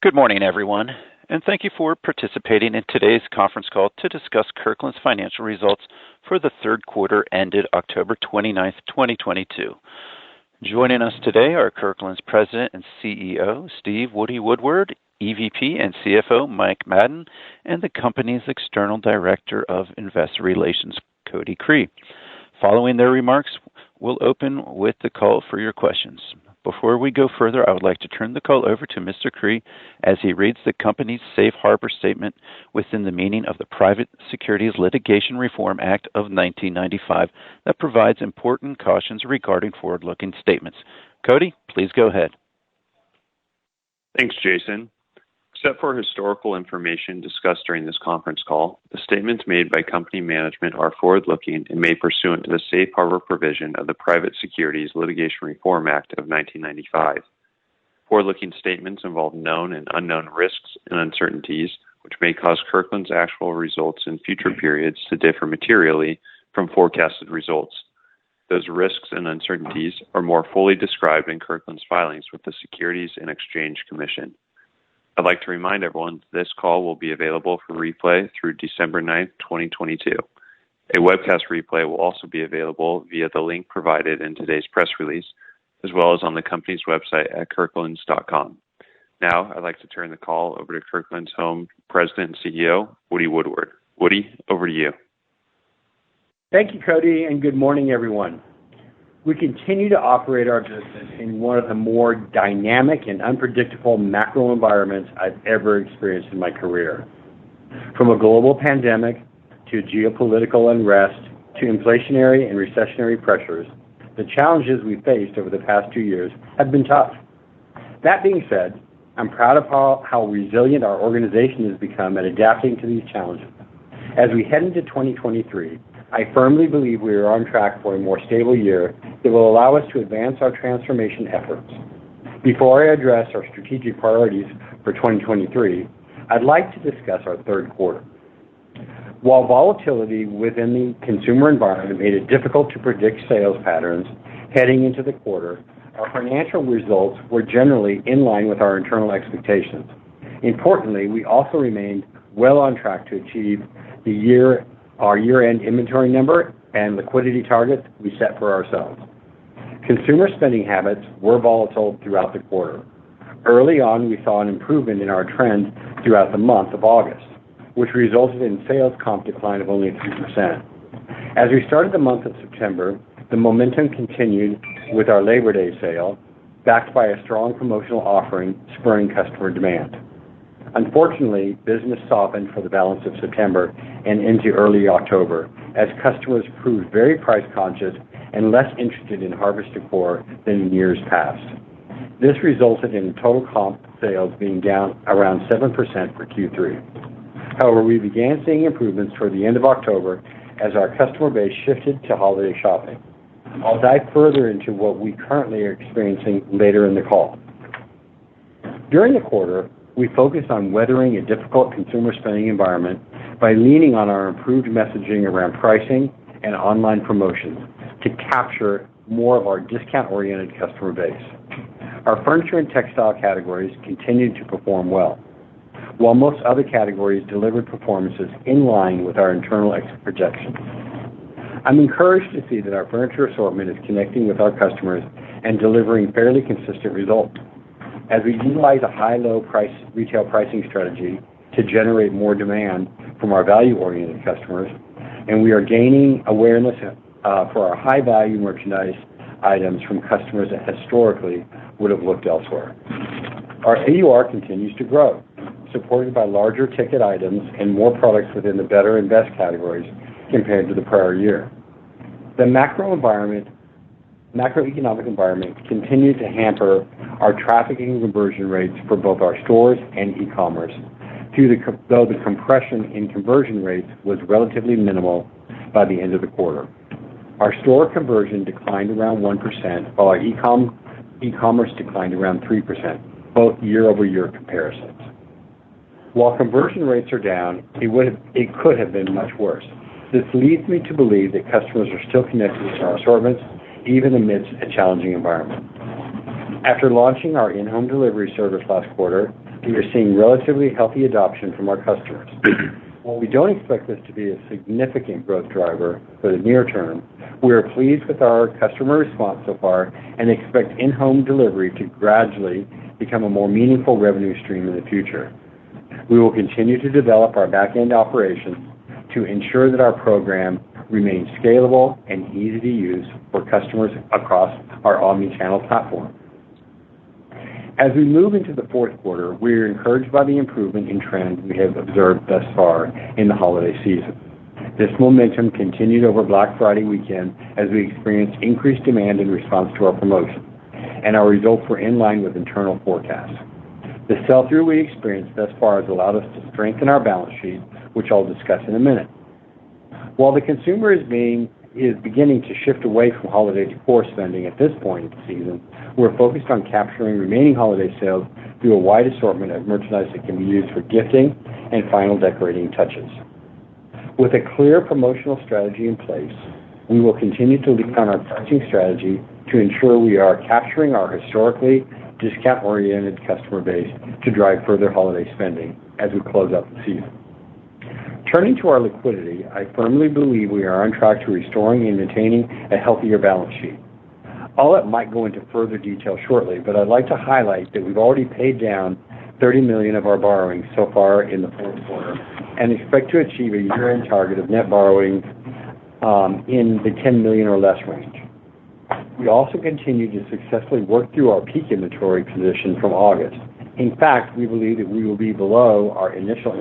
Good morning, everyone, and thank you for participating in today's conference call to discuss Kirkland's financial results for the third quarter ended October 29th, 2022. Joining us today are Kirkland's President and CEO, Steve Woody Woodward, EVP and CFO, Mike Madden, and the company's External Director of Investor Relations, Cody Cree. Following their remarks, we'll open with the call for your questions. Before we go further, I would like to turn the call over to Mr. Cree as he reads the company's safe harbor statement within the meaning of the Private Securities Litigation Reform Act of 1995 that provides important cautions regarding forward-looking statements. Cody, please go ahead. Thanks, Jason. Except for historical information discussed during this conference call, the statements made by company management are forward-looking and made pursuant to the safe harbor provision of the Private Securities Litigation Reform Act of 1995. Forward-looking statements involve known and unknown risks and uncertainties, which may cause Kirkland's actual results in future periods to differ materially from forecasted results. Those risks and uncertainties are more fully described in Kirkland's filings with the Securities and Exchange Commission. I'd like to remind everyone that this call will be available for replay through December 9th, 2022. A webcast replay will also be available via the link provided in today's press release, as well as on the company's website at kirklands.com. Now, I'd like to turn the call over to Kirkland's Home President and CEO, Woody Woodward. Woody, over to you. Thank you, Cody, and good morning, everyone. We continue to operate our business in one of the more dynamic and unpredictable macro environments I've ever experienced in my career. From a global pandemic to geopolitical unrest to inflationary and recessionary pressures, the challenges we faced over the past 2 years have been tough. That being said, I'm proud of how resilient our organization has become at adapting to these challenges. As we head into 2023, I firmly believe we are on track for a more stable year that will allow us to advance our transformation efforts. Before I address our strategic priorities for 2023, I'd like to discuss our third quarter. While volatility within the consumer environment made it difficult to predict sales patterns heading into the quarter, our financial results were generally in line with our internal expectations. Importantly, we also remained well on track to achieve our year-end inventory number and liquidity targets we set for ourselves. Consumer spending habits were volatile throughout the quarter. Early on, we saw an improvement in our trend throughout the month of August, which resulted in sales comp decline of only 3%. As we started the month of September, the momentum continued with our Labor Day sale, backed by a strong promotional offering spurring customer demand. Unfortunately, business softened for the balance of September and into early October as customers proved very price conscious and less interested in harvest decor than in years past. This resulted in total comp sales being down around 7% for Q3. However, we began seeing improvements toward the end of October as our customer base shifted to holiday shopping. I'll dive further into what we currently are experiencing later in the call. During the quarter, we focused on weathering a difficult consumer spending environment by leaning on our improved messaging around pricing and online promotions to capture more of our discount-oriented customer base. Our furniture and textile categories continued to perform well, while most other categories delivered performances in line with our internal projections. I'm encouraged to see that our furniture assortment is connecting with our customers and delivering fairly consistent results. As we utilize a high-low price retail pricing strategy to generate more demand from our value-oriented customers, and we are gaining awareness for our high-value merchandise items from customers that historically would have looked elsewhere. Our AUR continues to grow, supported by larger ticket items and more products within the better and best categories compared to the prior year. The macroeconomic environment continued to hamper our traffic and conversion rates for both our stores and e-commerce, though the compression in conversion rates was relatively minimal by the end of the quarter. Our store conversion declined around 1%, while our e-commerce declined around 3%, both year-over-year comparisons. While conversion rates are down, it could have been much worse. This leads me to believe that customers are still connected to our assortments, even amidst a challenging environment. After launching our in-home delivery service last quarter, We are seeing relatively healthy adoption from our customers. While we don't expect this to be a significant growth driver for the near term, we are pleased with our customer response so far and expect in-home delivery to gradually become a more meaningful revenue stream in the future. We will continue to develop our back-end operations to ensure that our program remains scalable and easy to use for customers across our omni-channel platform. As we move into the fourth quarter, we are encouraged by the improvement in trend we have observed thus far in the holiday season. This momentum continued over Black Friday weekend as we experienced increased demand in response to our promotion, and our results were in line with internal forecasts. The sell-through we experienced thus far has allowed us to strengthen our balance sheet, which I'll discuss in a minute. While the consumer is beginning to shift away from holiday decor spending at this point in the season, we're focused on capturing remaining holiday sales through a wide assortment of merchandise that can be used for gifting and final decorating touches. With a clear promotional strategy in place, we will continue to lean on our pricing strategy to ensure we are capturing our historically discount-oriented customer base to drive further holiday spending as we close out the season. Turning to our liquidity, I firmly believe we are on track to restoring and maintaining a healthier balance sheet. I'll let Mike go into further detail shortly, but I'd like to highlight that we've already paid down $30 million of our borrowings so far in the fourth quarter and expect to achieve a year-end target of net borrowing in the $10 million or less range. We also continue to successfully work through our peak inventory position from August. In fact, we believe that we will be below our initial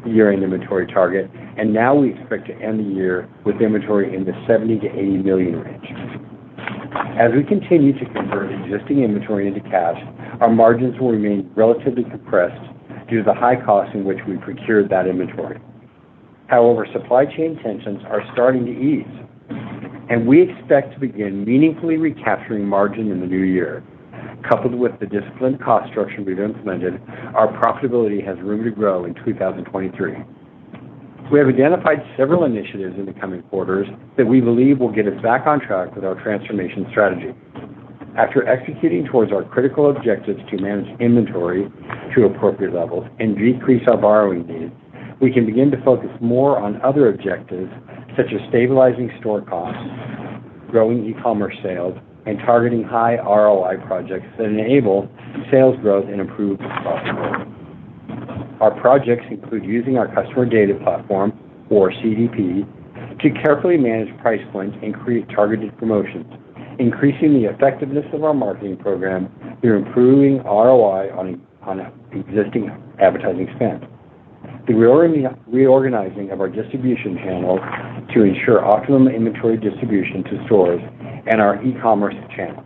year-end inventory target, and now we expect to end the year with inventory in the 70 to 80 million range. As we continue to convert existing inventory into cash, our margins will remain relatively compressed due to the high cost in which we procured that inventory. However, supply chain tensions are starting to ease, and we expect to begin meaningfully recapturing margin in the new year. Coupled with the disciplined cost structure we've implemented, our profitability has room to grow in 2023. We have identified several initiatives in the coming quarters that we believe will get us back on track with our transformation strategy. After executing towards our critical objectives to manage inventory to appropriate levels and decrease our borrowing needs, we can begin to focus more on other objectives such as stabilizing store costs, growing e-commerce sales, and targeting high ROI projects that enable sales growth and improved profitability. Our projects include using our customer data platform, or CDP, to carefully manage price points and create targeted promotions, increasing the effectiveness of our marketing program through improving ROI on existing advertising spend. The reorganizing of our distribution channels to ensure optimum inventory distribution to stores and our e-commerce channel.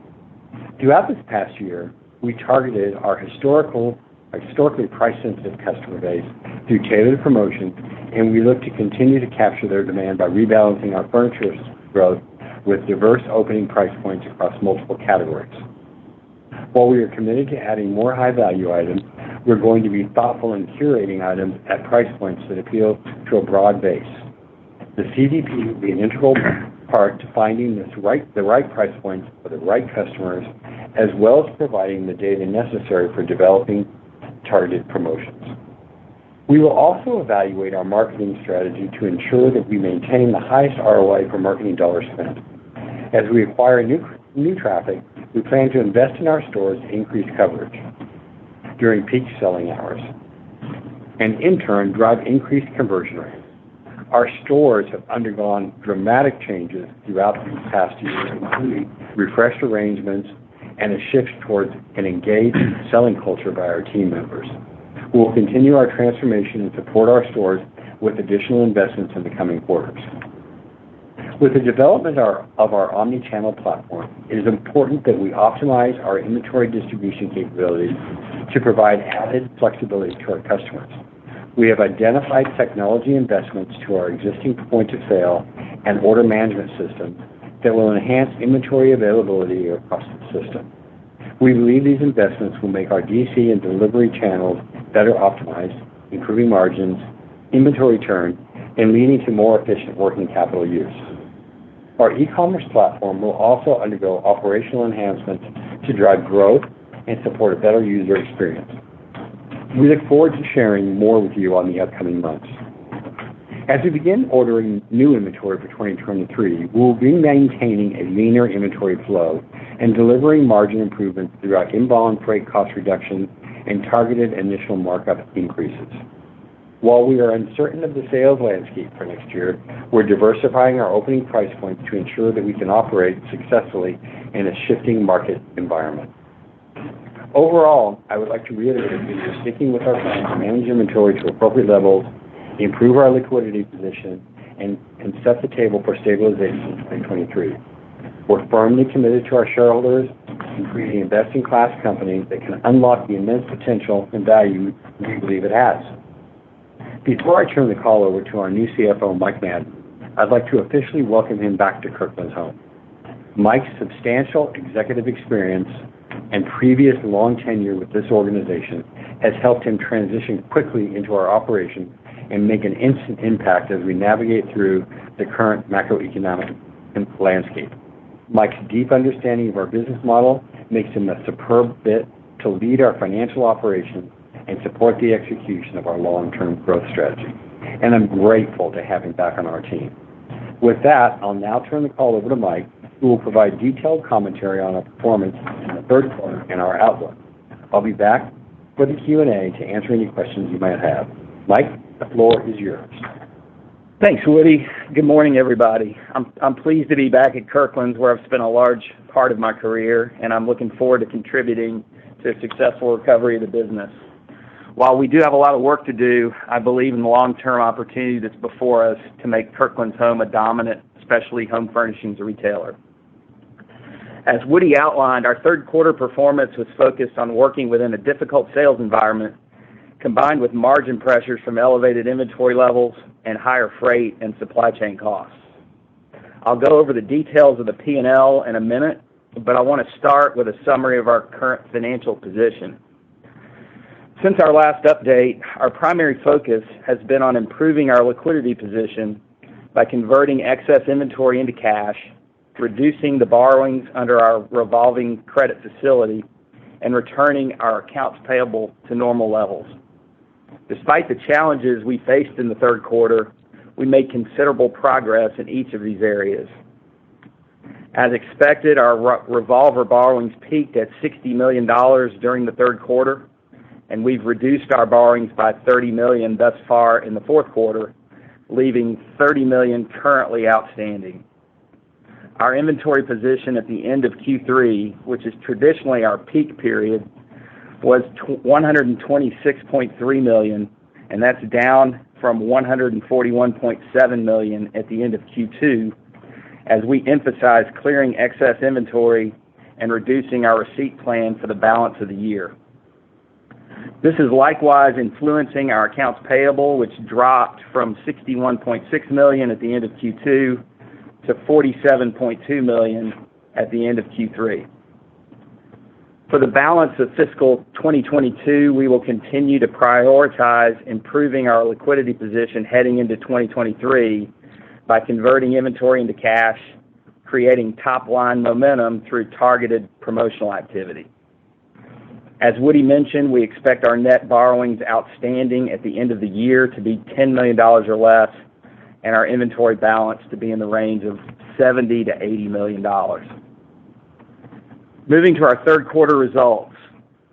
Throughout this past year, we targeted our historically price-sensitive customer base through tailored promotions, and we look to continue to capture their demand by rebalancing our furniture growth with diverse opening price points across multiple categories. While we are committed to adding more high-value items, we're going to be thoughtful in curating items at price points that appeal to a broad base. The CDP will be an integral part to finding the right price points for the right customers, as well as providing the data necessary for developing targeted promotions. We will also evaluate our marketing strategy to ensure that we maintain the highest ROI for marketing dollars spent. As we acquire new traffic, we plan to invest in our stores to increase coverage during peak selling hours, and in turn drive increased conversion rates. Our stores have undergone dramatic changes throughout these past years, including refreshed arrangements and a shift towards an engaged selling culture by our team members. We will continue our transformation and support our stores with additional investments in the coming quarters. With the development of our omni-channel platform, it is important that we optimize our inventory distribution capabilities to provide added flexibility to our customers. We have identified technology investments to our existing point of sale and order management systems that will enhance inventory availability across the system. We believe these investments will make our DC and delivery channels better optimized, improving margins, inventory turn, and leading to more efficient working capital use. Our e-commerce platform will also undergo operational enhancements to drive growth and support a better user experience. We look forward to sharing more with you on the upcoming months. As we begin ordering new inventory for 2023, we will be maintaining a leaner inventory flow and delivering margin improvements throughout inbound freight cost reductions and targeted initial markup increases. While we are uncertain of the sales landscape for next year, we're diversifying our opening price points to ensure that we can operate successfully in a shifting market environment. Overall, I would like to reiterate that we are sticking with our plan to manage inventory to appropriate levels, improve our liquidity position, and set the table for stabilization in 2023. We're firmly committed to our shareholders in creating a best-in-class company that can unlock the immense potential and value we believe it has. Before I turn the call over to our new CFO, Mike Madden, I'd like to officially welcome him back to Kirkland's home. Mike's substantial executive experience and previous long tenure with this organization has helped him transition quickly into our operations and make an instant impact as we navigate through the current macroeconomic landscape. Mike's deep understanding of our business model makes him a superb fit to lead our financial operations and support the execution of our long-term growth strategy. And I'm grateful to have him back on our team. With that, I'll now turn the call over to Mike, who will provide detailed commentary on our performance in the third quarter and our outlook. I'll be back for the Q&A to answer any questions you might have. Mike, the floor is yours. Thanks, Woody. Good morning, everybody. I'm pleased to be back at Kirkland's, where I've spent a large part of my career, and I'm looking forward to contributing to a successful recovery of the business. While we do have a lot of work to do, I believe in the long-term opportunity that's before us to make Kirkland's Home a dominant, specialty home furnishings retailer. As Woody outlined, our third quarter performance was focused on working within a difficult sales environment, combined with margin pressures from elevated inventory levels and higher freight and supply chain costs. I'll go over the details of the P&L in a minute, but I want to start with a summary of our current financial position. Since our last update, our primary focus has been on improving our liquidity position by converting excess inventory into cash, reducing the borrowings under our revolving credit facility, and returning our accounts payable to normal levels. Despite the challenges we faced in the third quarter, we made considerable progress in each of these areas. As expected, our revolver borrowings peaked at $60 million during the third quarter, and we've reduced our borrowings by $30 million thus far in the fourth quarter, leaving $30 million currently outstanding. Our inventory position at the end of Q3, which is traditionally our peak period, was $126.3 million, and that's down from $141.7 million at the end of Q2, as we emphasize clearing excess inventory and reducing our receipt plan for the balance of the year. This is likewise influencing our accounts payable, which dropped from $61.6 million at the end of Q2 to $47.2 million at the end of Q3. For the balance of fiscal 2022, we will continue to prioritize improving our liquidity position heading into 2023 by converting inventory into cash, creating top-line momentum through targeted promotional activity. As Woody mentioned, we expect our net borrowings outstanding at the end of the year to be $10 million or less, and our inventory balance to be in the range of $70 to $80 million. Moving to our third quarter results,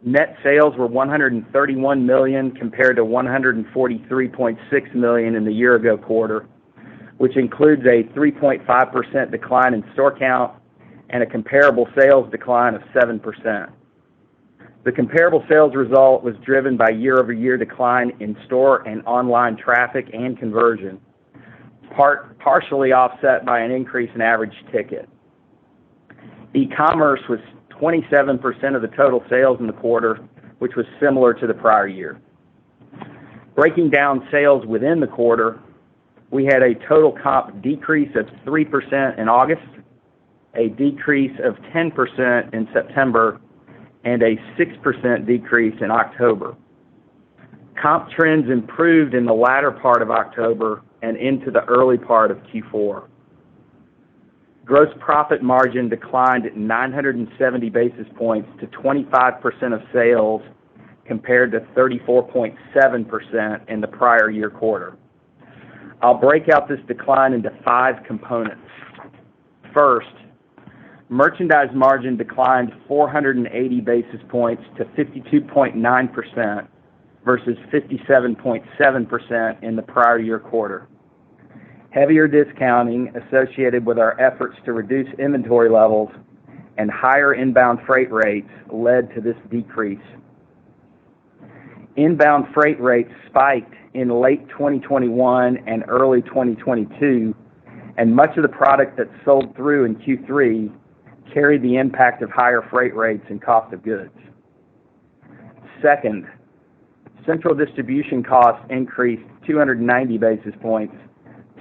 net sales were $131 million compared to $143.6 million in the year-ago quarter, which includes a 3.5% decline in store count and a comparable sales decline of 7%. The comparable sales result was driven by year-over-year decline in store and online traffic and conversion, partially offset by an increase in average ticket. E-commerce was 27% of the total sales in the quarter, which was similar to the prior year. Breaking down sales within the quarter, we had a total comp decrease of 3% in August, a decrease of 10% in September, and a 6% decrease in October. Comp trends improved in the latter part of October and into the early part of Q4. Gross profit margin declined 970 basis points to 25% of sales compared to 34.7% in the prior year quarter. I'll break out this decline into 5 components. First, merchandise margin declined 480 basis points to 52.9% versus 57.7% in the prior year quarter. Heavier discounting associated with our efforts to reduce inventory levels and higher inbound freight rates led to this decrease. Inbound freight rates spiked in late 2021 and early 2022, and much of the product that sold through in Q3 carried the impact of higher freight rates and cost of goods. Second, central distribution costs increased 290 basis points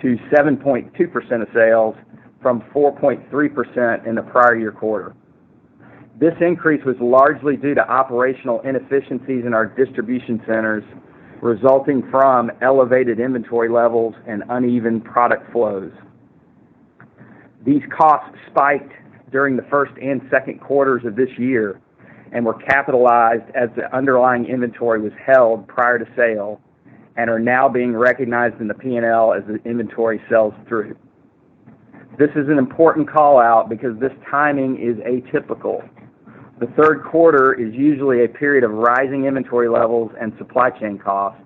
to 7.2% of sales from 4.3% in the prior year quarter. This increase was largely due to operational inefficiencies in our distribution centers resulting from elevated inventory levels and uneven product flows. These costs spiked during the first and second quarters of this year and were capitalized as the underlying inventory was held prior to sale and are now being recognized in the P&L as the inventory sells through. This is an important call out because this timing is atypical. The third quarter is usually a period of rising inventory levels and supply chain costs,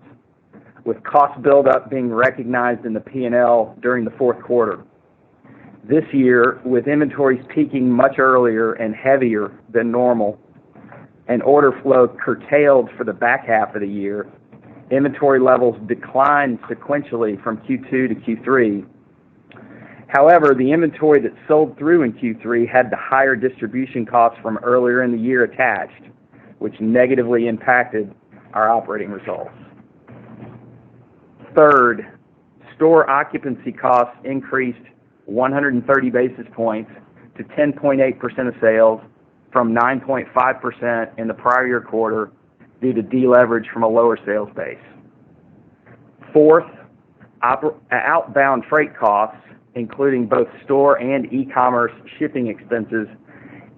with cost buildup being recognized in the P&L during the fourth quarter. This year, with inventories peaking much earlier and heavier than normal, and order flow curtailed for the back half of the year, inventory levels declined sequentially from Q2 to Q3. However, the inventory that sold through in Q3 had the higher distribution costs from earlier in the year attached, which negatively impacted our operating results. Third, store occupancy costs increased 130 basis points to 10.8% of sales from 9.5% in the prior year quarter due to deleverage from a lower sales base. Fourth, outbound freight costs, including both store and e-commerce shipping expenses,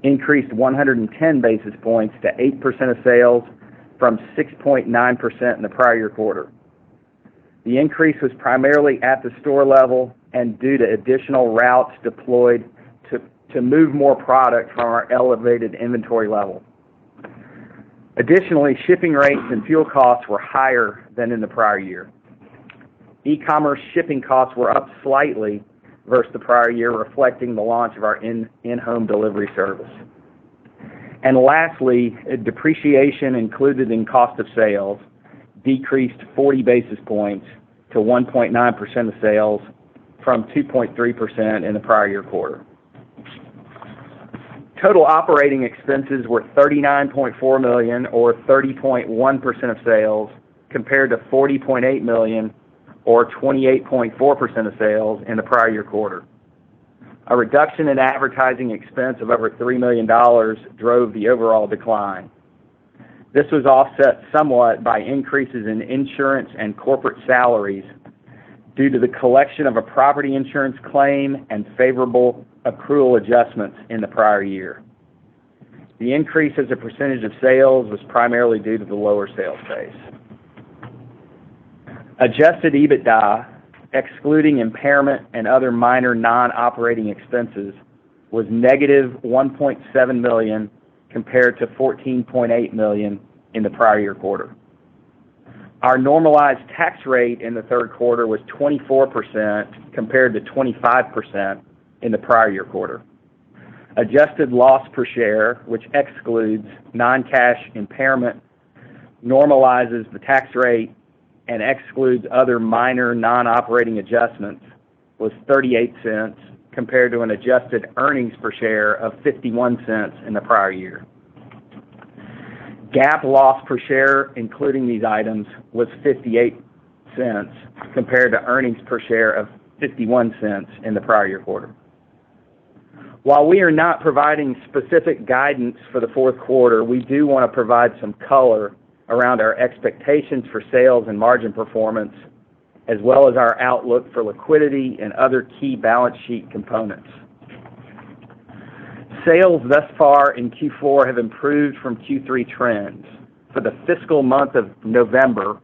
increased 110 basis points to 8% of sales from 6.9% in the prior year quarter. The increase was primarily at the store level and due to additional routes deployed to move more product from our elevated inventory level. Additionally, shipping rates and fuel costs were higher than in the prior year. E-commerce shipping costs were up slightly versus the prior year, reflecting the launch of our in-home delivery service. And lastly, depreciation included in cost of sales decreased 40 basis points to 1.9% of sales from 2.3% in the prior year quarter. Total operating expenses were $39.4 million, or 30.1% of sales, compared to $40.8 million, or 28.4% of sales in the prior year quarter. A reduction in advertising expense of over $3 million drove the overall decline. This was offset somewhat by increases in insurance and corporate salaries due to the collection of a property insurance claim and favorable accrual adjustments in the prior year. The increase as a percentage of sales was primarily due to the lower sales base. Adjusted EBITDA, excluding impairment and other minor non-operating expenses, was negative $1.7 million compared to $14.8 million in the prior year quarter. Our normalized tax rate in the third quarter was 24% compared to 25% in the prior year quarter. Adjusted loss per share, which excludes non-cash impairment, normalizes the tax rate, and excludes other minor non-operating adjustments, was 38 cents compared to an adjusted earnings per share of 51 cents in the prior year. GAAP loss per share, including these items, was 58 cents compared to earnings per share of 51 cents in the prior year quarter. While we are not providing specific guidance for the fourth quarter, we do want to provide some color around our expectations for sales and margin performance, as well as our outlook for liquidity and other key balance sheet components. Sales thus far in Q4 have improved from Q3 trends. For the fiscal month of November,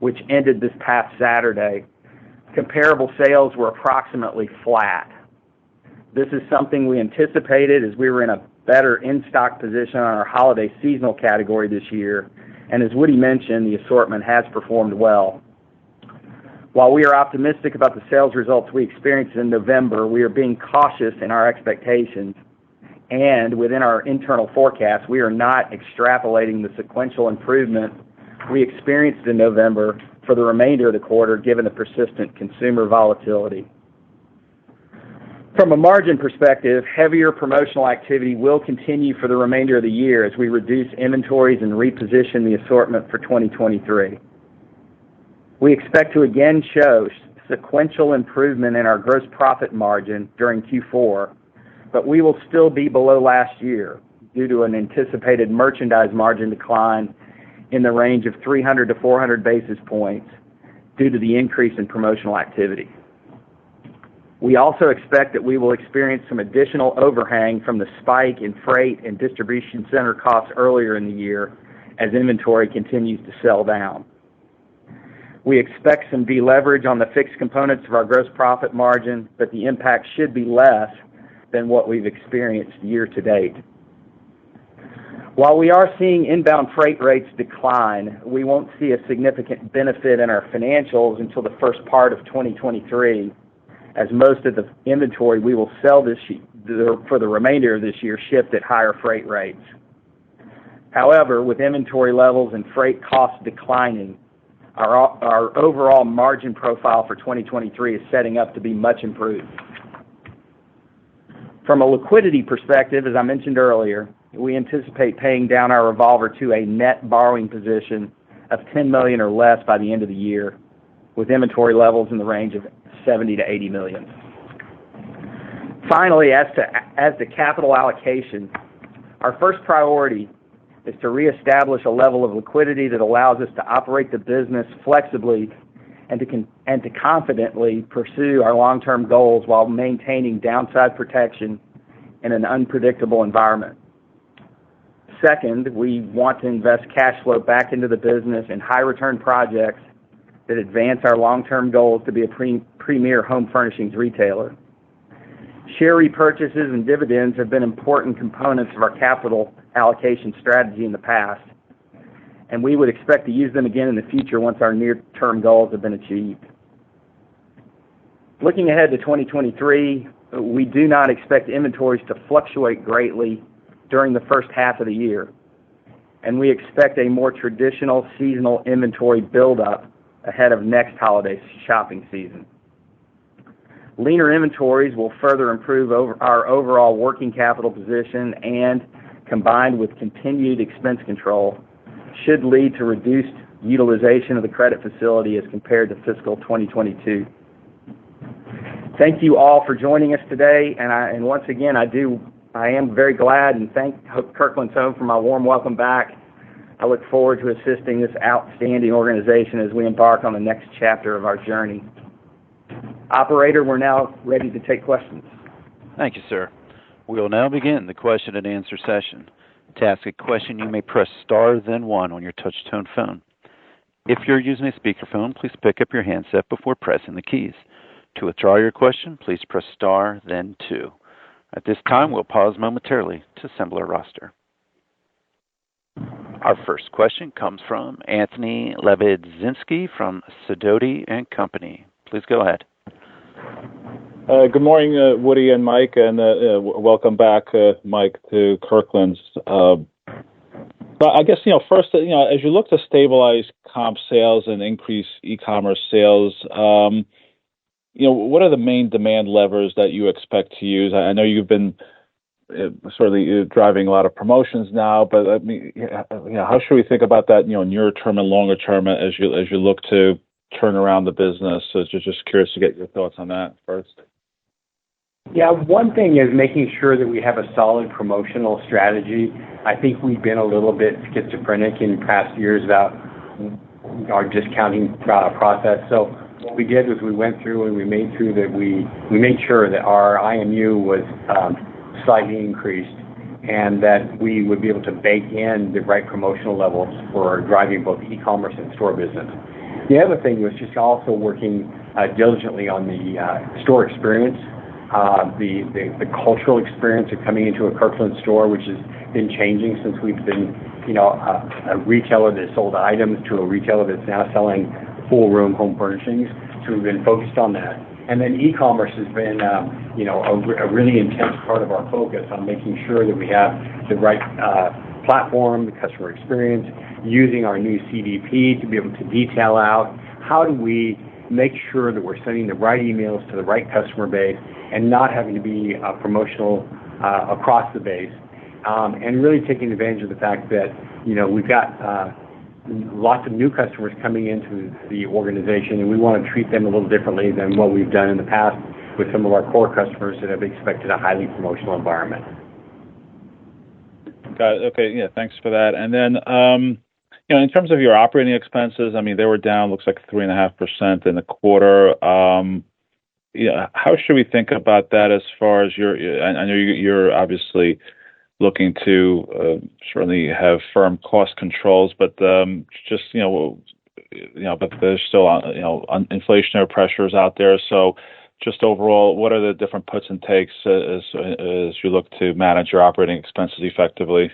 which ended this past Saturday, comparable sales were approximately flat. This is something we anticipated as we were in a better in-stock position on our holiday seasonal category this year, and as Woody mentioned, the assortment has performed well. While we are optimistic about the sales results we experienced in November, we are being cautious in our expectations, and within our internal forecast, we are not extrapolating the sequential improvement we experienced in November for the remainder of the quarter, given the persistent consumer volatility. From a margin perspective, heavier promotional activity will continue for the remainder of the year as we reduce inventories and reposition the assortment for 2023. We expect to again show sequential improvement in our gross profit margin during Q4, but we will still be below last year due to an anticipated merchandise margin decline in the range of 300 to 400 basis points due to the increase in promotional activity. We also expect that we will experience some additional overhang from the spike in freight and distribution center costs earlier in the year as inventory continues to sell down. We expect some deleverage on the fixed components of our gross profit margin, but the impact should be less than what we've experienced year to date. While we are seeing inbound freight rates decline, we won't see a significant benefit in our financials until the first part of 2023, as most of the inventory we will sell for the remainder of this year shipped at higher freight rates. However, with inventory levels and freight costs declining, our overall margin profile for 2023 is setting up to be much improved. From a liquidity perspective, as I mentioned earlier, we anticipate paying down our revolver to a net borrowing position of $10 million or less by the end of the year, with inventory levels in the range of $70 to $80 million. Finally, as to capital allocation, our first priority is to reestablish a level of liquidity that allows us to operate the business flexibly and to confidently pursue our long-term goals while maintaining downside protection in an unpredictable environment. Second, we want to invest cash flow back into the business in high-return projects that advance our long-term goals to be a premier home furnishings retailer. Share repurchases and dividends have been important components of our capital allocation strategy in the past, and we would expect to use them again in the future once our near-term goals have been achieved. Looking ahead to 2023, we do not expect inventories to fluctuate greatly during the first half of the year, and we expect a more traditional seasonal inventory buildup ahead of next holiday shopping season. Leaner inventories will further improve our overall working capital position and, combined with continued expense control, should lead to reduced utilization of the credit facility as compared to fiscal 2022. Thank you all for joining us today, and once again, I am very glad and thank Kirkland's Home for my warm welcome back. I look forward to assisting this outstanding organization as we embark on the next chapter of our journey. Operator, we're now ready to take questions. Thank you, sir. We will now begin the question and answer session. To ask a question, you may press star then one on your touch-tone phone. If you're using a speakerphone, please pick up your handset before pressing the keys. To withdraw your question, please press star then two. At this time, we'll pause momentarily to assemble our roster. Our first question comes from Anthony Lebiedzinski from Sidoti & Company. Please go ahead. Good morning, Woody and Mike, and welcome back, Mike, to Kirkland's. But I guess, first, as you look to stabilize comp sales and increase e-commerce sales, what are the main demand levers that you expect to use? I know you've been certainly driving a lot of promotions now, but I mean, how should we think about that, near term and longer term as you look to turn around the business? So just curious to get your thoughts on that first. Yeah, one thing is making sure that we have a solid promotional strategy. I think we've been a little bit schizophrenic in past years about our discounting process. So what we did was we went through and we made sure that our IMU was slightly increased and that we would be able to bake in the right promotional levels for driving both e-commerce and store business. The other thing was just also working diligently on the store experience, the cultural experience of coming into a Kirkland store, which has been changing since we've been, a retailer that sold items to a retailer that's now selling full room home furnishings. So we've been focused on that. And then e-commerce has been, a really intense part of our focus on making sure that we have the right platform, the customer experience, using our new CDP to be able to detail out how do we make sure that we're sending the right emails to the right customer base and not having to be promotional across the base, and really taking advantage of the fact that, we've got lots of new customers coming into the organization, and we want to treat them a little differently than what we've done in the past with some of our core customers that have expected a highly promotional environment. Got it. Okay. Yeah. Thanks for that. And then, in terms of your operating expenses, they were down, looks like 3.5% in the quarter. How should we think about that as far as I know you're obviously looking to certainly have firm cost controls, but but there's still inflationary pressures out there. So just overall, what are the different puts and takes as you look to manage your operating expenses effectively?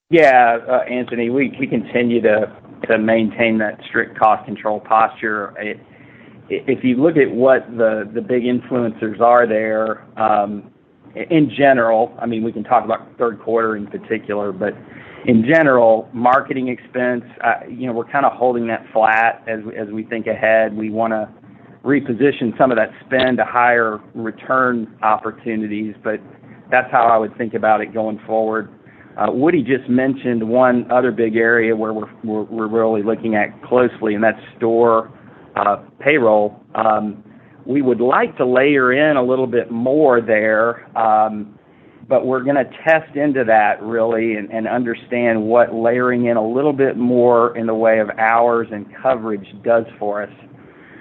Yeah, Anthony, we continue to maintain that strict cost control posture. If you look at what the big influencers are there, in general, we can talk about third quarter in particular, but in general, marketing expense, we're kind of holding that flat as we think ahead. We want to reposition some of that spend to higher return opportunities, but that's how I would think about it going forward. Woody just mentioned one other big area where we're really looking at closely, and that's store payroll. We would like to layer in a little bit more there, but we're going to test into that really and understand what layering in a little bit more in the way of hours and coverage does for us.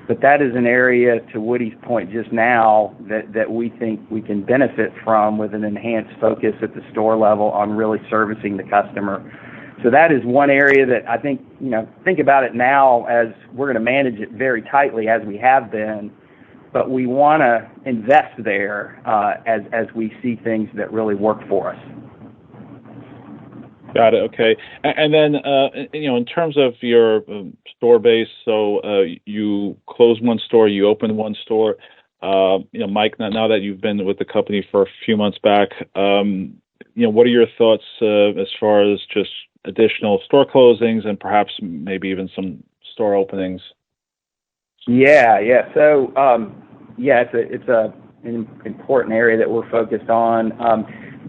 But that is an area, to Woody's point just now, that we think we can benefit from with an enhanced focus at the store level on really servicing the customer. So that is one area that I think, think about it now as we're going to manage it very tightly as we have been, but we want to invest there as we see things that really work for us. Got it. Okay. And then, in terms of your store base, so you closed one store, you opened one store. Mike, now that you've been with the company for a few months back, what are your thoughts as far as just additional store closings and perhaps maybe even some store openings? Yeah. So, it's an important area that we're focused on.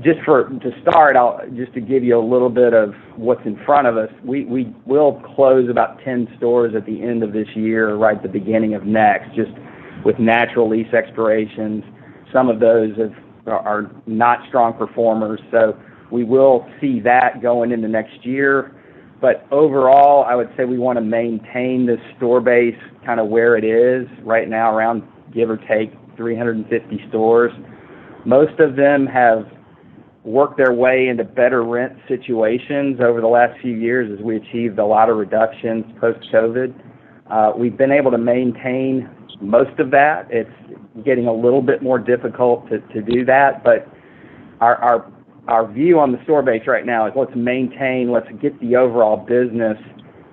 Just to start, just to give you a little bit of what's in front of us, we will close about 10 stores at the end of this year, right at the beginning of next, just with natural lease expirations. Some of those are not strong performers, so we will see that going into next year. But overall, I would say we want to maintain the store base kind of where it is right now, around give or take 350 stores. Most of them have worked their way into better rent situations over the last few years as we achieved a lot of reductions post-COVID. We've been able to maintain most of that. It's getting a little bit more difficult to do that, but our view on the store base right now is let's get the overall business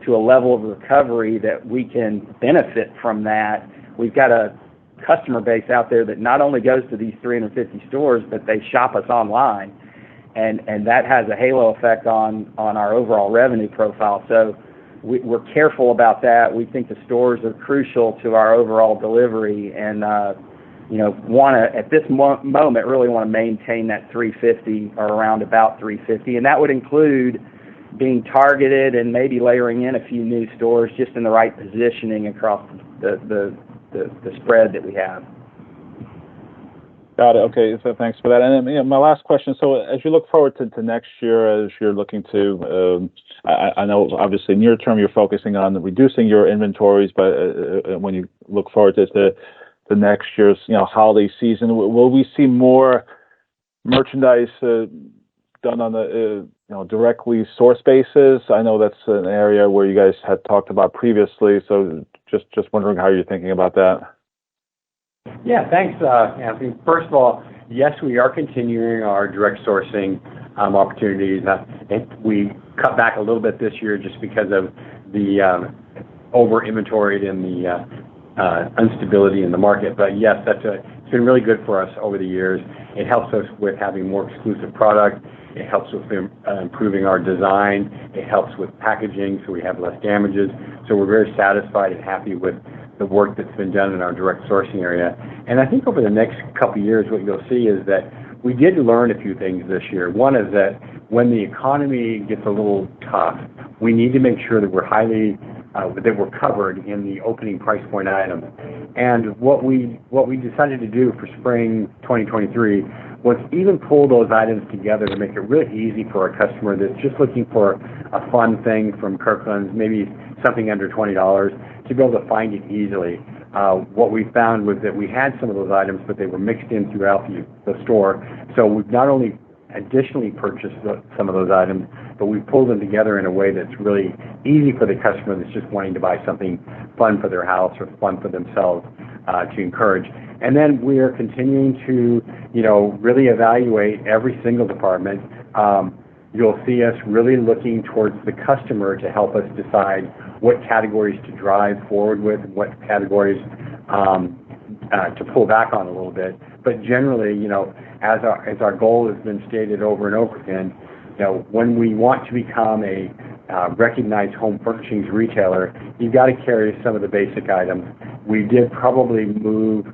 to a level of recovery that we can benefit from that. We've got a customer base out there that not only goes to these 350 stores, but they shop us online. And that has a halo effect on our overall revenue profile. So we're careful about that. We think the stores are crucial to our overall delivery, and want to at this moment really want to maintain that 350 or around about 350, and that would include being targeted and maybe layering in a few new stores just in the right positioning across the spread that we have. Got it. Okay, so thanks for that. And then, my last question. So, as you look forward to next year, as you're looking to, I know obviously near term you're focusing on reducing your inventories, but when you look forward to the next year's holiday season, will we see more merchandise done on the directly source basis? I know that's an area where you guys had talked about previously, so just wondering how you're thinking about that. Yeah, thanks, Anthony. First of all, yes, we are continuing our direct sourcing opportunities. We cut back a little bit this year just because of the over-inventoried and the instability in the market. But yes, it's been really good for us over the years. It helps us with having more exclusive product. It helps with improving our design. It helps with packaging so we have less damages. So we're very satisfied and happy with the work that's been done in our direct sourcing area. And I think over the next couple of years, what you'll see is that we did learn a few things this year. One is that when the economy gets a little tough, we need to make sure that we're that we're covered in the opening price point items. And what we decided to do for spring 2023 was even pull those items together to make it really easy for a customer that's just looking for a fun thing from Kirkland, maybe something under $20, to be able to find it easily. What we found was that we had some of those items, but they were mixed in throughout the store. So we've not only additionally purchased some of those items, but we've pulled them together in a way that's really easy for the customer that's just wanting to buy something fun for their house or fun for themselves to encourage. And then we are continuing to, really evaluate every single department. You'll see us really looking towards the customer to help us decide what categories to drive forward with and what categories to pull back on a little bit. But generally, as our goal has been stated over and over again, when we want to become a recognized home furnishings retailer, you've got to carry some of the basic items. We did probably move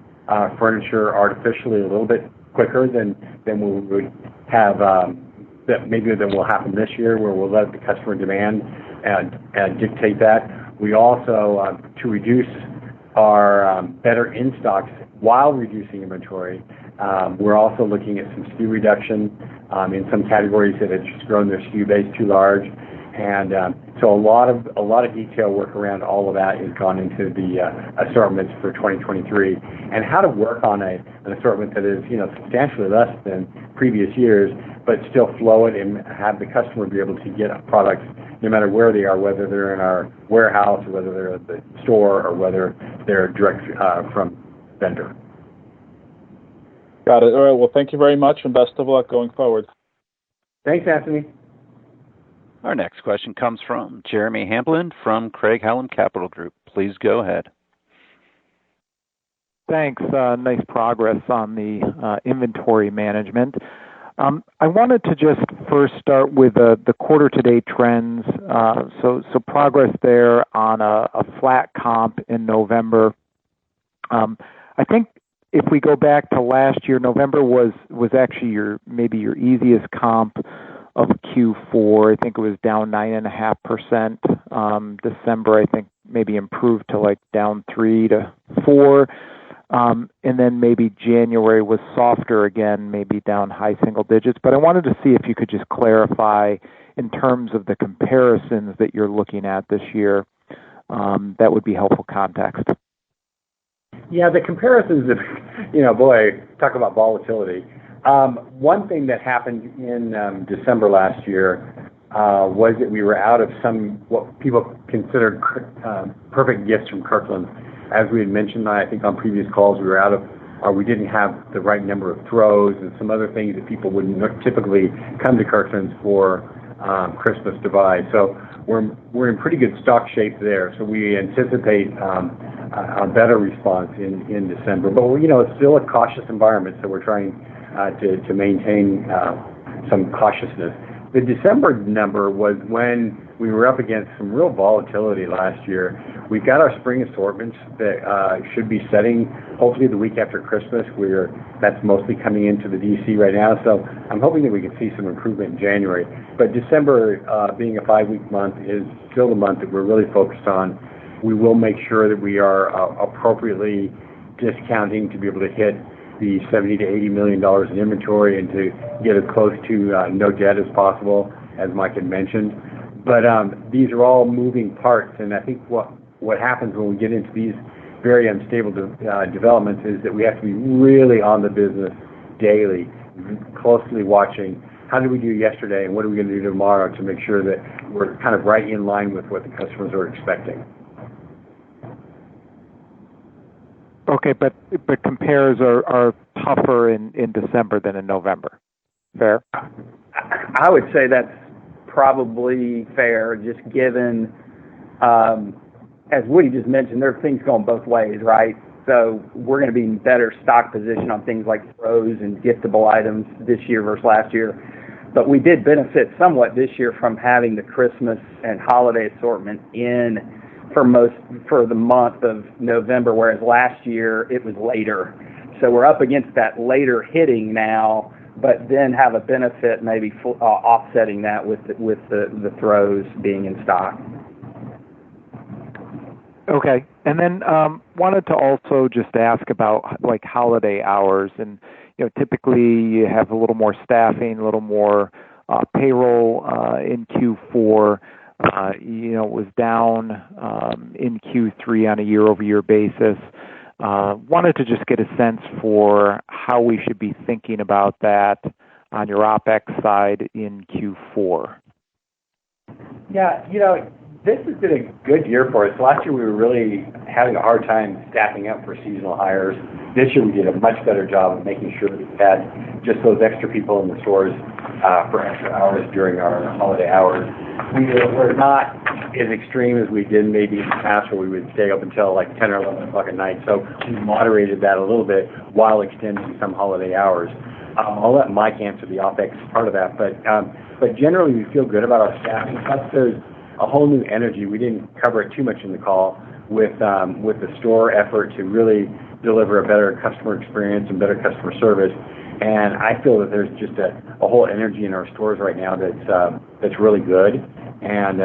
furniture artificially a little bit quicker than we would have. That will happen this year, where we'll let the customer demand and dictate that. We also, to reduce our better in stocks while reducing inventory, we're also looking at some SKU reduction in some categories that have just grown their SKU base too large, and so a lot of detail work around all of that has gone into the assortments for 2023, and how to work on an assortment that is substantially less than previous years, but still flow it and have the customer be able to get products no matter where they are, whether they're in our warehouse or whether they're at the store or whether they're direct from vendor. Got it. All right. Well, thank you very much, and best of luck going forward. Thanks, Anthony. Our next question comes from Jeremy Hamblin from Craig-Hallum Capital Group. Please go ahead. Thanks. Nice progress on the inventory management. I wanted to just first start with the quarter-to-date trends. So progress there on a flat comp in November. I think if we go back to last year, November was actually your easiest comp of Q4. I think it was down 9.5%. December, I think, maybe improved to like down 3 to 4. And then maybe January was softer again, maybe down high single digits. But I wanted to see if you could just clarify in terms of the comparisons that you're looking at this year. That would be helpful context. Yeah, the comparisons, talk about volatility. One thing that happened in December last year was that we were out of some what people considered perfect gifts from Kirkland. As we had mentioned, I think on previous calls, we didn't have the right number of throws and some other things that people wouldn't typically come to Kirkland's for Christmas to buy. So we're in pretty good stock shape there. So we anticipate a better response in December. But it's still a cautious environment, so we're trying to maintain some cautiousness. The December number was when we were up against some real volatility last year. We've got our spring assortments that should be setting hopefully the week after Christmas. That's mostly coming into the DC right now, so I'm hoping that we can see some improvement in January. But December, being a 5-week month, is still the month that we're really focused on. We will make sure that we are appropriately discounting to be able to hit the $70 to $80 million in inventory and to get as close to no debt as possible, as Mike had mentioned. But these are all moving parts, and I think what happens when we get into these very unstable developments is that we have to be really on the business daily, closely watching how did we do yesterday and what are we going to do tomorrow to make sure that we're kind of right in line with what the customers are expecting. Okay, but compares are tougher in December than in November. Fair? I would say that's probably fair, just given, as Woody just mentioned, there are things going both ways, right? So we're going to be in better stock position on things like throws and giftable items this year versus last year. But we did benefit somewhat this year from having the Christmas and holiday assortment in for the month of November, whereas last year it was later. So we're up against that later hitting now, but then have a benefit maybe offsetting that with the throws being in stock. Okay, and then wanted to also just ask about like holiday hours, and typically you have a little more staffing, a little more payroll in Q4. It was down in Q3 on a year-over-year basis. Wanted to just get a sense for how we should be thinking about that on your OpEx side in Q4. Yeah, this has been a good year for us. Last year we were really having a hard time staffing up for seasonal hires. This year we did a much better job of making sure that we had just those extra people in the stores for extra hours during our holiday hours. We're not as extreme as we did maybe in the past where we would stay up until like 10 or 11 o'clock at night. So we moderated that a little bit while extending some holiday hours. I'll let Mike answer the OpEx part of that, but generally we feel good about our staffing. Plus there's a whole new energy. We didn't cover it too much in the call with the store effort to really deliver a better customer experience and better customer service. And I feel that there's just a whole energy in our stores right now that's really good. And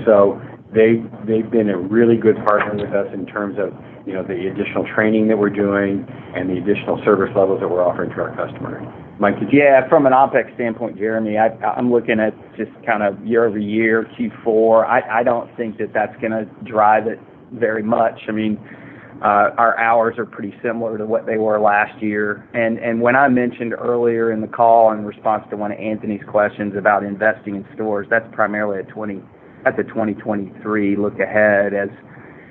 so they've been a really good partner with us in terms of the additional training that we're doing and the additional service levels that we're offering to our customers. Mike, Yeah, from an OpEx standpoint, Jeremy, I'm looking at just kind of year over year, Q4. I don't think that's going to drive it very much. I mean, our hours are pretty similar to what they were last year. And when I mentioned earlier in the call in response to one of Anthony's questions about investing in stores, that's primarily at the 2023 look ahead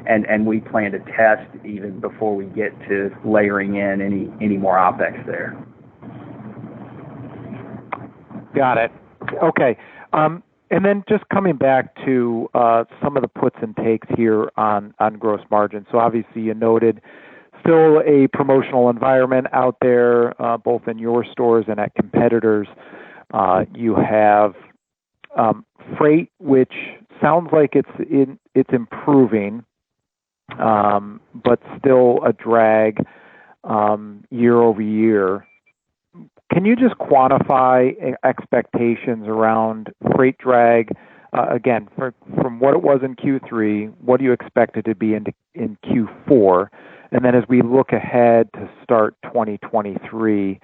and we plan to test even before we get to layering in any more OpEx there. Got it. Okay. And then just coming back to some of the puts and takes here on gross margin. So obviously you noted still a promotional environment out there, both in your stores and at competitors. You have freight, which sounds like it's improving, but still a drag year over year. Can you just quantify expectations around freight drag, again, from what it was in Q3, what do you expect it to be in Q4? And then as we look ahead to start 2023,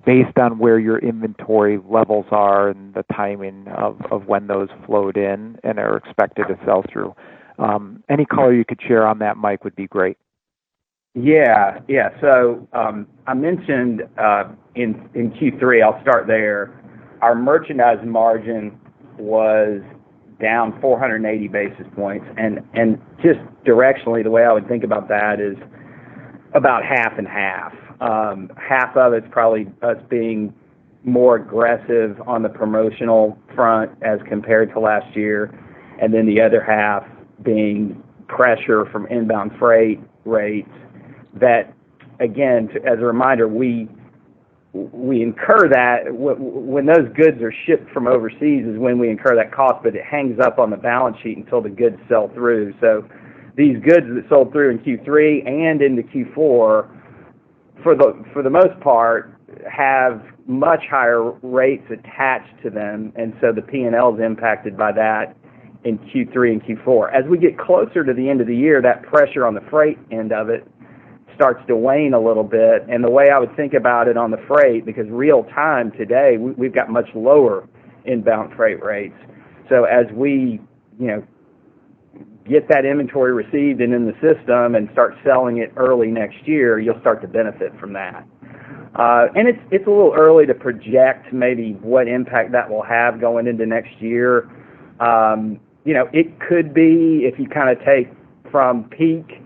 based on where your inventory levels are and the timing of when those flowed in and are expected to sell through. Any color you could share on that, Mike, would be great. Yeah. So I mentioned in Q3, I'll start there, our merchandise margin was down 480 basis points. And just directionally, the way I would think about that is about half and half. Half of it's probably us being more aggressive on the promotional front as compared to last year. And then the other half being pressure from inbound freight rates that, again, as a reminder, we incur that when those goods are shipped from overseas is when we incur that cost, but it hangs up on the balance sheet until the goods sell through. So these goods that sold through in Q3 and into Q4, for the most part, have much higher rates attached to them, and so the P&L is impacted by that in Q3 and Q4. As we get closer to the end of the year, that pressure on the freight end of it starts to wane a little bit. And the way I would think about it on the freight, because real time today, we've got much lower inbound freight rates. So as we, get that inventory received and in the system and start selling it early next year, you'll start to benefit from that. And it's a little early to project maybe what impact that will have going into next year. It could be, if you kind of take from peak,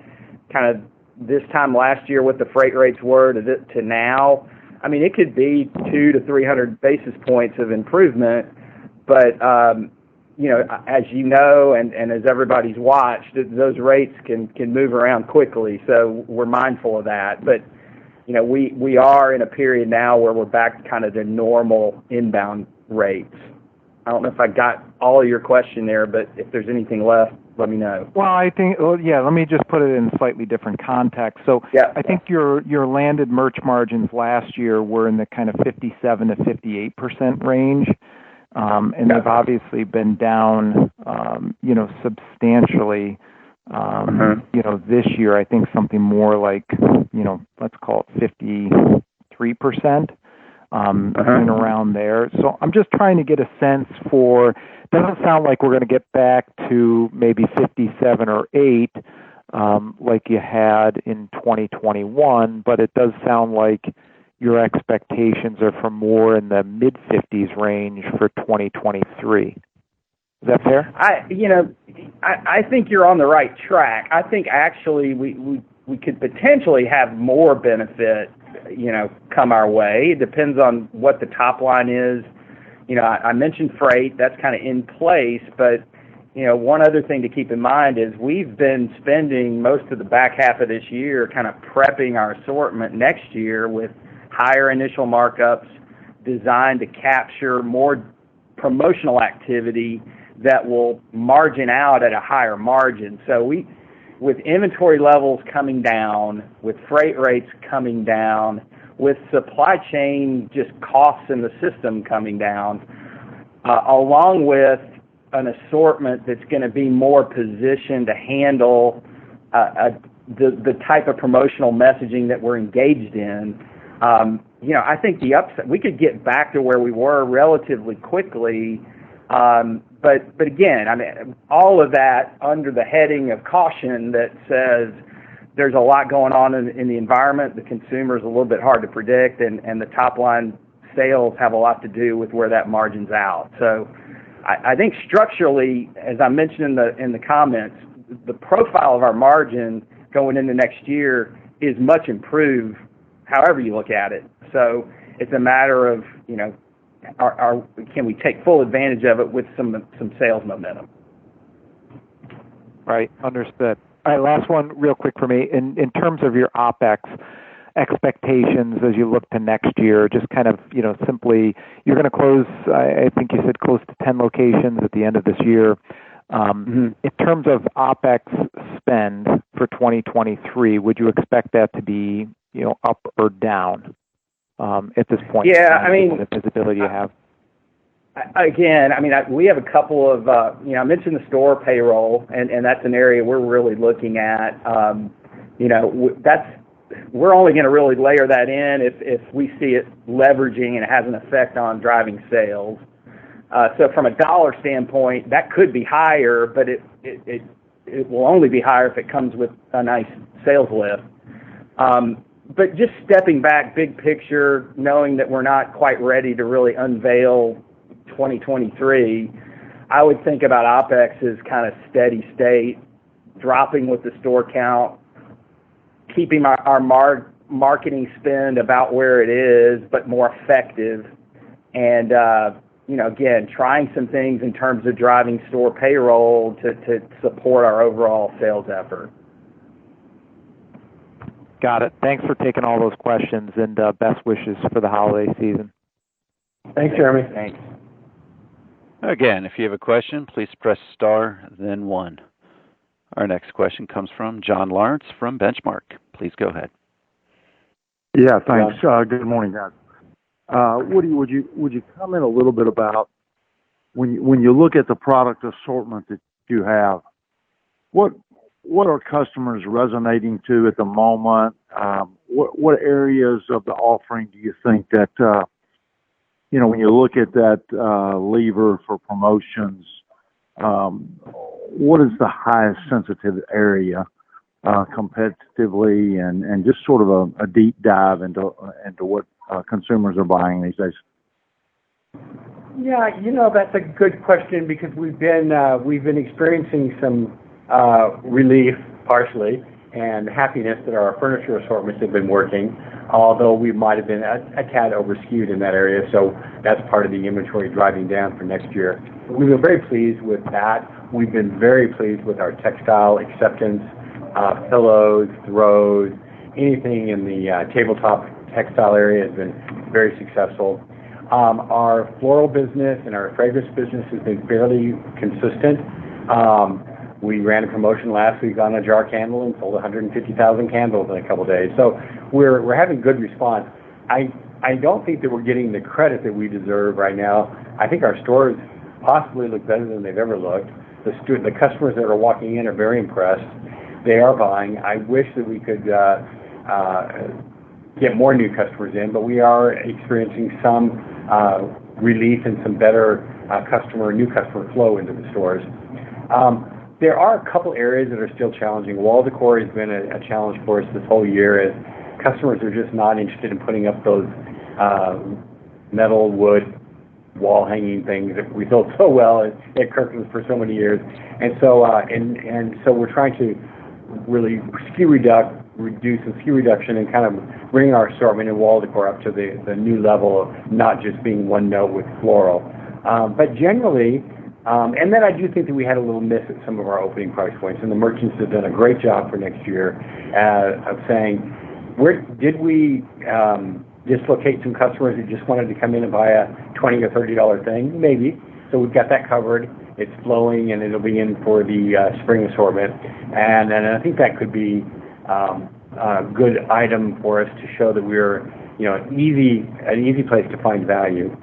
kind of this time last year what the freight rates were to now, I mean, it could be 200 to 300 basis points of improvement. But, as you know, and as everybody's watched, those rates can move around quickly. So we're mindful of that. But, we are in a period now where we're back to kind of the normal inbound rates. I don't know if I got all of your question there, but if there's anything left, let me know. Well, let me just put it in slightly different context. So I think your landed merch margins last year were in the kind of 57 to 58% range. And they've obviously been down, substantially. This year, I think something more like, let's call it 53%, and around there. So I'm just trying to get a sense for, doesn't sound like we're going to get back to maybe 57 or 8, like you had in 2021, but it does sound like your expectations are for more in the mid-50s range for 2023. Is that fair? I think you're on the right track. I think actually we could potentially have more benefit, come our way. It depends on what the top line is. I mentioned freight, that's kind of in place, but one other thing to keep in mind is we've been spending most of the back half of this year kind of prepping our assortment next year with higher initial markups designed to capture more promotional activity that will margin out at a higher margin. So with inventory levels coming down, with freight rates coming down, with supply chain just costs in the system coming down, along with an assortment that's going to be more positioned to handle the type of promotional messaging that we're engaged in, I think the upside, we could get back to where we were relatively quickly. But again, I mean, all of that under the heading of caution that says there's a lot going on in the environment. The consumer is a little bit hard to predict, and the top line sales have a lot to do with where that margin's out. So I think structurally, as I mentioned in the comments, the profile of our margin going into next year is much improved, however you look at it. So it's a matter of, can we take full advantage of it with some sales momentum? Right, understood. All right, last one real quick for me. In terms of your OpEx expectations as you look to next year, just kind of, simply, you're going to close, I think you said close to 10 locations at the end of this year. In terms of OpEx spend for 2023, would you expect that to be, up or down at this point? Yeah, I mean, the visibility you have. Again, I mean, we have a couple of, I mentioned the store payroll, and that's an area we're really looking at. We're only going to really layer that in if we see it leveraging and it has an effect on driving sales. So from a dollar standpoint, that could be higher, but it will only be higher if it comes with a nice sales lift. But just stepping back, big picture, knowing that we're not quite ready to really unveil 2023, I would think about OpEx as kind of steady state, dropping with the store count, keeping our marketing spend about where it is, but more effective. And, again, trying some things in terms of driving store payroll to support our overall sales effort. Got it. Thanks for taking all those questions, and best wishes for the holiday season. Thanks, Jeremy. Thanks. Again, if you have a question, please press star, then 1. Our next question comes from John Lawrence from Benchmark. Please go ahead. Yeah, thanks. Good morning, guys. Woody, would you comment a little bit about when you look at the product assortment that you have, what are customers resonating to at the moment? What areas of the offering do you think that when you look at that lever for promotions, what is the highest sensitive area competitively, and just sort of a deep dive into consumers are buying these days? Yeah, that's a good question because we've been experiencing some relief partially and happiness that our furniture assortments have been working, although we might have been a tad overskewed in that area, so that's part of the inventory driving down for next year. We've been very pleased with that. We've been very pleased with our textile acceptance, pillows, throws, anything in the tabletop textile area has been very successful. Our floral business and our fragrance business has been fairly consistent. We ran a promotion last week on a jar candle and sold 150,000 candles in a couple of days. So we're having good response. I don't think that we're getting the credit that we deserve right now. I think our stores possibly look better than they've ever looked. The customers that are walking in are very impressed. They are buying. I wish that we could get more new customers in, but we are experiencing some relief and some better new customer flow into the stores. There are a couple areas that are still challenging. Wall decor has been a challenge for us this whole year as customers are just not interested in putting up those metal, wood, wall hanging things that we built so well at Kirkland for so many years. And so we're trying to really reduce the SKU reduction and kind of bring our assortment and wall decor up to the new level of not just being one note with floral. But generally, and then I do think that we had a little miss at some of our opening price points, and the merchants have done a great job for next year of saying, did we dislocate some customers who just wanted to come in and buy a $20 or $30 thing? Maybe. So we've got that covered. It's flowing, and it'll be in for the spring assortment. And I think that could be a good item for us to show that we're, an easy place to find value.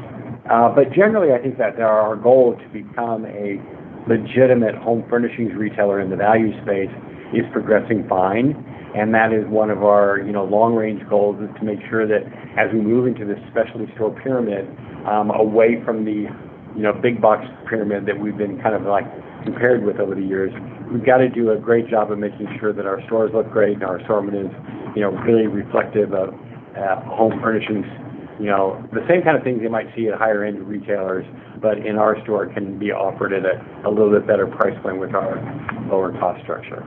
But generally, I think that our goal to become a legitimate home furnishings retailer in the value space is progressing fine. And that is one of our, long-range goals is to make sure that as we move into this specialty store pyramid, away from the, big box pyramid that we've been kind of like compared with over the years, we've got to do a great job of making sure that our stores look great and our assortment is, really reflective of home furnishings. The same kind of things you might see at higher end retailers, but in our store can be offered at a little bit better price point with our lower cost structure.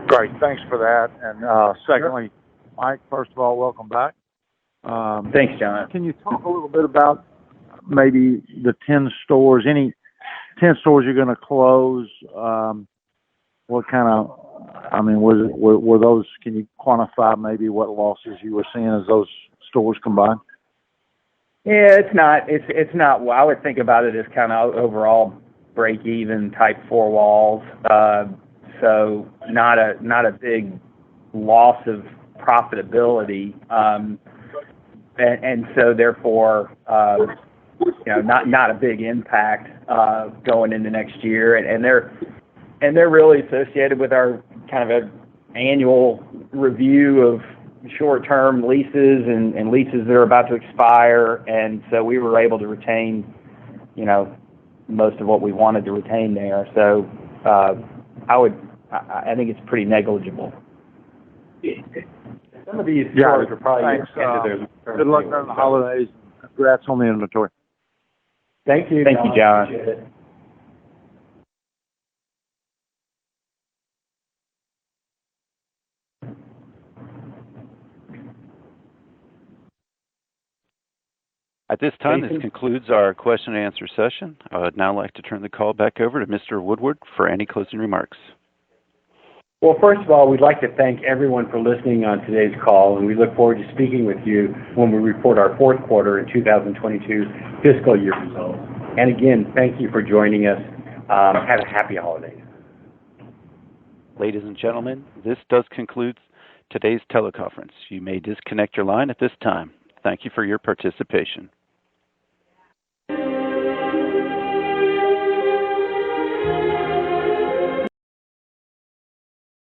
Great, thanks for that. And secondly, Mike, first of all, welcome back. Thanks, John. Can you talk a little bit about maybe the 10 stores, any 10 stores you're going to close? What kind of, were those, can you quantify maybe what losses you were seeing as those stores combined? Yeah, it's not, well, I would think about it as kind of overall break-even type four walls. So not a big loss of profitability, and so therefore, not a big impact going into next year. And they're really associated with our kind of an annual review of short-term leases and leases that are about to expire. And so we were able to retain, most of what we wanted to retain there. So I think it's pretty negligible. Some of these stores are probably good luck during the holidays. Congrats on the inventory. Thank you. Thank you, John. At this time, this concludes our question and answer session. I would now like to turn the call back over to Mr. Woodward for any closing remarks. Well, first of all, we'd like to thank everyone for listening on today's call, and we look forward to speaking with you when we report our fourth quarter in 2022 fiscal year results. And again, thank you for joining us. Have a happy holidays. Ladies and gentlemen, this does conclude today's teleconference. You may disconnect your line at this time. Thank you for your participation.